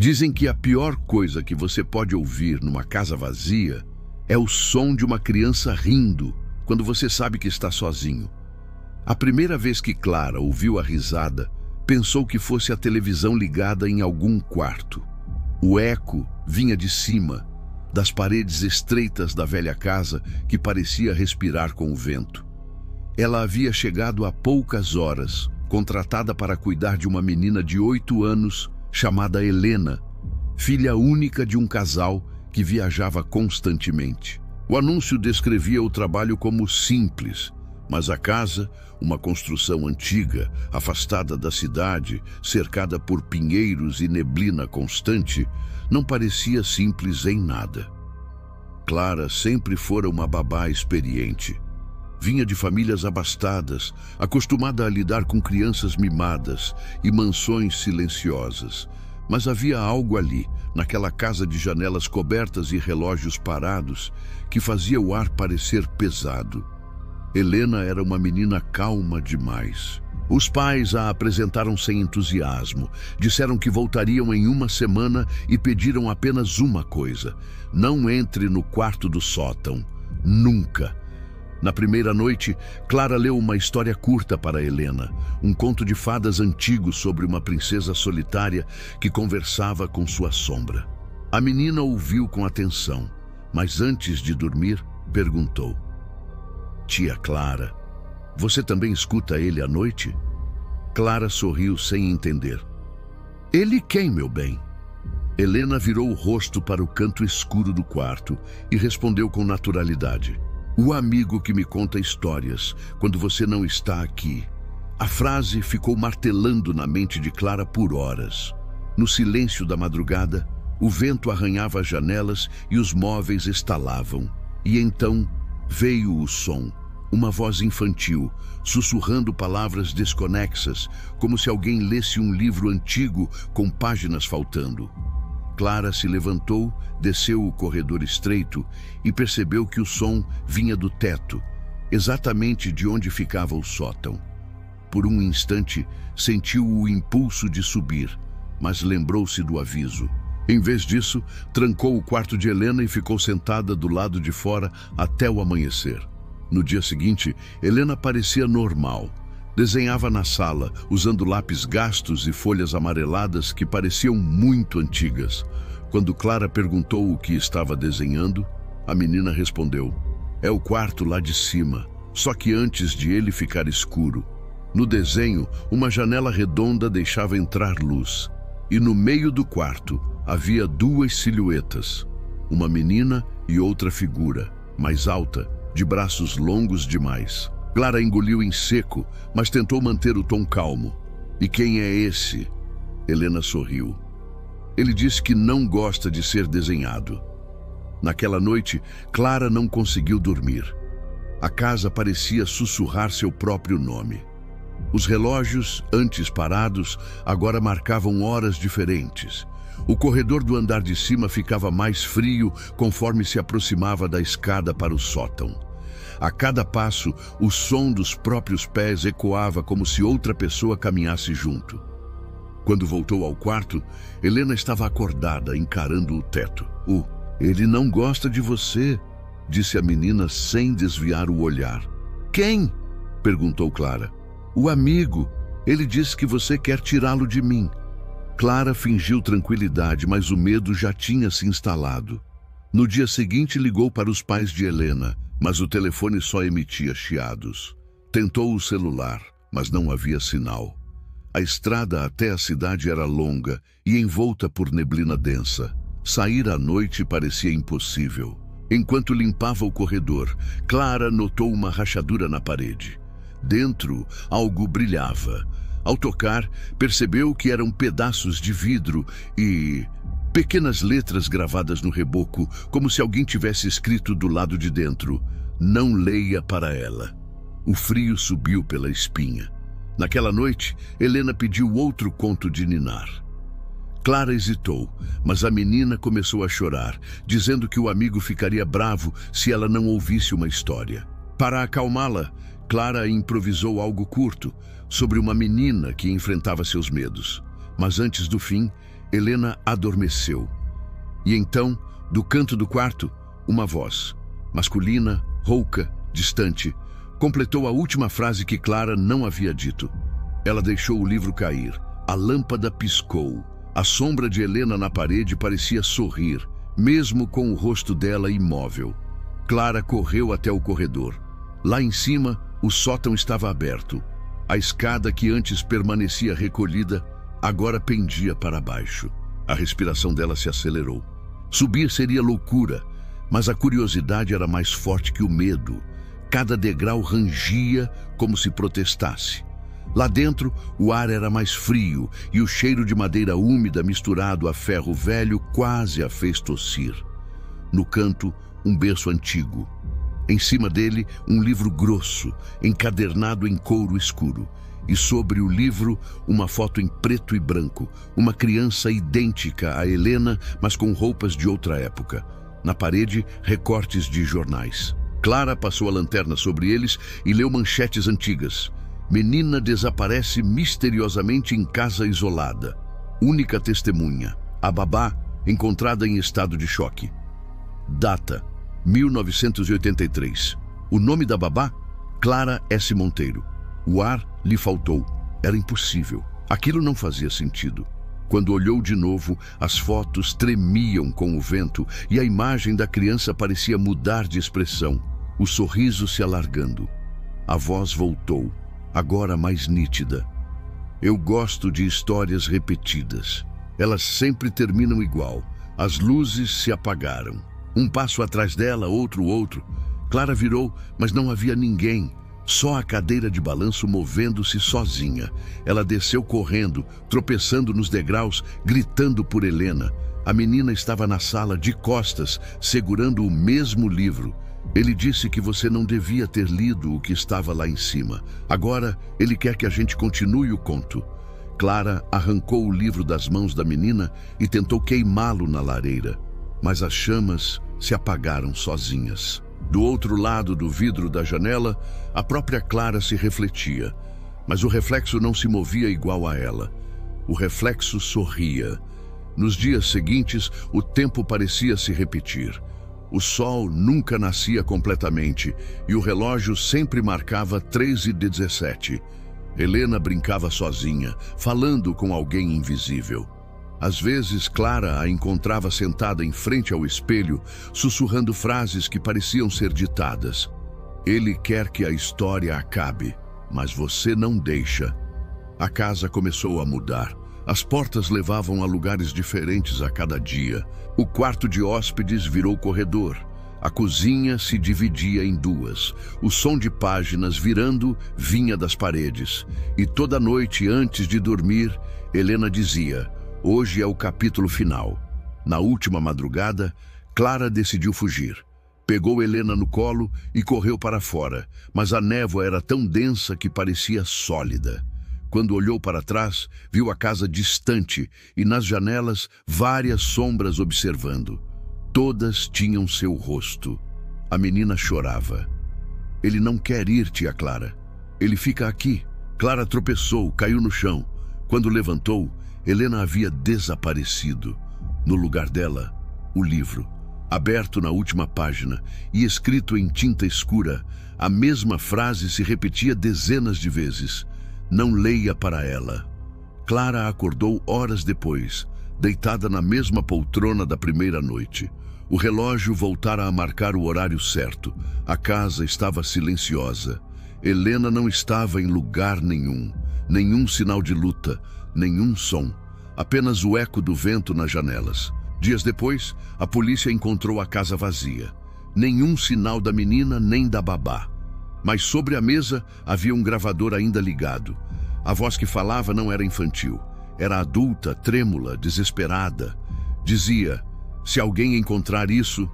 Dizem que a pior coisa que você pode ouvir numa casa vazia é o som de uma criança rindo quando você sabe que está sozinho. A primeira vez que Clara ouviu a risada, pensou que fosse a televisão ligada em algum quarto. O eco vinha de cima, das paredes estreitas da velha casa que parecia respirar com o vento. Ela havia chegado há poucas horas, contratada para cuidar de uma menina de 8 anos chamada Helena, filha única de um casal que viajava constantemente. O anúncio descrevia o trabalho como simples, mas a casa, uma construção antiga, afastada da cidade, cercada por pinheiros e neblina constante, não parecia simples em nada. Clara sempre fora uma babá experiente. Vinha de famílias abastadas, acostumada a lidar com crianças mimadas e mansões silenciosas. Mas havia algo ali, naquela casa de janelas cobertas e relógios parados, que fazia o ar parecer pesado. Helena era uma menina calma demais. Os pais a apresentaram sem entusiasmo. Disseram que voltariam em uma semana e pediram apenas uma coisa: não entre no quarto do sótão. Nunca. Na primeira noite, Clara leu uma história curta para Helena, um conto de fadas antigo sobre uma princesa solitária que conversava com sua sombra. A menina ouviu com atenção, mas antes de dormir, perguntou: "Tia Clara, você também escuta ele à noite?" Clara sorriu sem entender. "Ele quem, meu bem?" Helena virou o rosto para o canto escuro do quarto e respondeu com naturalidade: "O amigo que me conta histórias quando você não está aqui." A frase ficou martelando na mente de Clara por horas. No silêncio da madrugada, o vento arranhava as janelas e os móveis estalavam. E então veio o som, uma voz infantil, sussurrando palavras desconexas, como se alguém lesse um livro antigo com páginas faltando. Clara se levantou, desceu o corredor estreito e percebeu que o som vinha do teto, exatamente de onde ficava o sótão. Por um instante, sentiu o impulso de subir, mas lembrou-se do aviso. Em vez disso, trancou o quarto de Helena e ficou sentada do lado de fora até o amanhecer. No dia seguinte, Helena parecia normal. Desenhava na sala, usando lápis gastos e folhas amareladas que pareciam muito antigas. Quando Clara perguntou o que estava desenhando, a menina respondeu: "É o quarto lá de cima, só que antes de ele ficar escuro." No desenho, uma janela redonda deixava entrar luz. E no meio do quarto havia 2 silhuetas, uma menina e outra figura, mais alta, de braços longos demais. Clara engoliu em seco, mas tentou manter o tom calmo. "E quem é esse?" Helena sorriu. "Ele disse que não gosta de ser desenhado." Naquela noite, Clara não conseguiu dormir. A casa parecia sussurrar seu próprio nome. Os relógios, antes parados, agora marcavam horas diferentes. O corredor do andar de cima ficava mais frio conforme se aproximava da escada para o sótão. A cada passo, o som dos próprios pés ecoava como se outra pessoa caminhasse junto. Quando voltou ao quarto, Helena estava acordada, encarando o teto. Ele não gosta de você", disse a menina sem desviar o olhar. "Quem?" perguntou Clara. "O amigo. Ele disse que você quer tirá-lo de mim." Clara fingiu tranquilidade, mas o medo já tinha se instalado. No dia seguinte, ligou para os pais de Helena, mas o telefone só emitia chiados. Tentou o celular, mas não havia sinal. A estrada até a cidade era longa e envolta por neblina densa. Sair à noite parecia impossível. Enquanto limpava o corredor, Clara notou uma rachadura na parede. Dentro, algo brilhava. Ao tocar, percebeu que eram pedaços de vidro e pequenas letras gravadas no reboco, como se alguém tivesse escrito do lado de dentro: "Não leia para ela." O frio subiu pela espinha. Naquela noite, Helena pediu outro conto de ninar. Clara hesitou, mas a menina começou a chorar, dizendo que o amigo ficaria bravo se ela não ouvisse uma história. Para acalmá-la, Clara improvisou algo curto, sobre uma menina que enfrentava seus medos. Mas antes do fim, Helena adormeceu. E então, do canto do quarto, uma voz, masculina, rouca, distante, completou a última frase que Clara não havia dito. Ela deixou o livro cair. A lâmpada piscou. A sombra de Helena na parede parecia sorrir, mesmo com o rosto dela imóvel. Clara correu até o corredor. Lá em cima, o sótão estava aberto. A escada que antes permanecia recolhida, agora pendia para baixo. A respiração dela se acelerou. Subir seria loucura, mas a curiosidade era mais forte que o medo. Cada degrau rangia como se protestasse. Lá dentro, o ar era mais frio e o cheiro de madeira úmida misturado a ferro velho quase a fez tossir. No canto, um berço antigo. Em cima dele, um livro grosso, encadernado em couro escuro. E sobre o livro, uma foto em preto e branco, uma criança idêntica a Helena, mas com roupas de outra época. Na parede, recortes de jornais. Clara passou a lanterna sobre eles e leu manchetes antigas. Menina desaparece misteriosamente em casa isolada. Única testemunha, a babá, encontrada em estado de choque. Data, 1983. O nome da babá? Clara S. Monteiro. O ar lhe faltou. Era impossível. Aquilo não fazia sentido. Quando olhou de novo, as fotos tremiam com o vento e a imagem da criança parecia mudar de expressão, o sorriso se alargando. A voz voltou, agora mais nítida. Eu gosto de histórias repetidas. Elas sempre terminam igual. As luzes se apagaram. Um passo atrás dela, outro. Clara virou, mas não havia ninguém. Só a cadeira de balanço movendo-se sozinha. Ela desceu correndo, tropeçando nos degraus, gritando por Helena. A menina estava na sala de costas, segurando o mesmo livro. Ele disse que você não devia ter lido o que estava lá em cima. Agora, ele quer que a gente continue o conto. Clara arrancou o livro das mãos da menina e tentou queimá-lo na lareira. Mas as chamas se apagaram sozinhas. Do outro lado do vidro da janela, a própria Clara se refletia. Mas o reflexo não se movia igual a ela. O reflexo sorria. Nos dias seguintes, o tempo parecia se repetir. O sol nunca nascia completamente e o relógio sempre marcava 3h17. Helena brincava sozinha, falando com alguém invisível. Às vezes, Clara a encontrava sentada em frente ao espelho, sussurrando frases que pareciam ser ditadas. Ele quer que a história acabe, mas você não deixa. A casa começou a mudar. As portas levavam a lugares diferentes a cada dia. O quarto de hóspedes virou corredor. A cozinha se dividia em duas. O som de páginas virando vinha das paredes. E toda noite, antes de dormir, Helena dizia: hoje é o capítulo final. Na última madrugada, Clara decidiu fugir. Pegou Helena no colo e correu para fora, mas a névoa era tão densa que parecia sólida. Quando olhou para trás, viu a casa distante e nas janelas várias sombras observando. Todas tinham seu rosto. A menina chorava. Ele não quer ir, tia Clara. Ele fica aqui. Clara tropeçou, caiu no chão. Quando levantou, Helena havia desaparecido. No lugar dela, o livro, aberto na última página e escrito em tinta escura, a mesma frase se repetia dezenas de vezes. Não leia para ela. Clara acordou horas depois, deitada na mesma poltrona da primeira noite. O relógio voltara a marcar o horário certo. A casa estava silenciosa. Helena não estava em lugar nenhum. Nenhum sinal de luta, nenhum som. Apenas o eco do vento nas janelas. Dias depois, a polícia encontrou a casa vazia. Nenhum sinal da menina nem da babá. Mas sobre a mesa havia um gravador ainda ligado. A voz que falava não era infantil. Era adulta, trêmula, desesperada. Dizia: se alguém encontrar isso,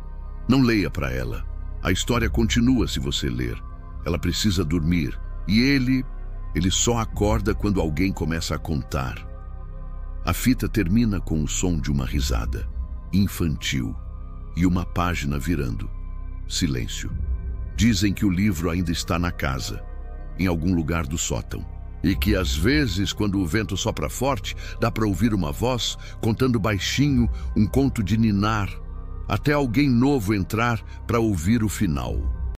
não leia para ela. A história continua se você ler. Ela precisa dormir. E ele só acorda quando alguém começa a contar. A fita termina com o som de uma risada, infantil, e uma página virando. Silêncio. Dizem que o livro ainda está na casa, em algum lugar do sótão. E que às vezes, quando o vento sopra forte, dá para ouvir uma voz contando baixinho um conto de ninar, até alguém novo entrar para ouvir o final.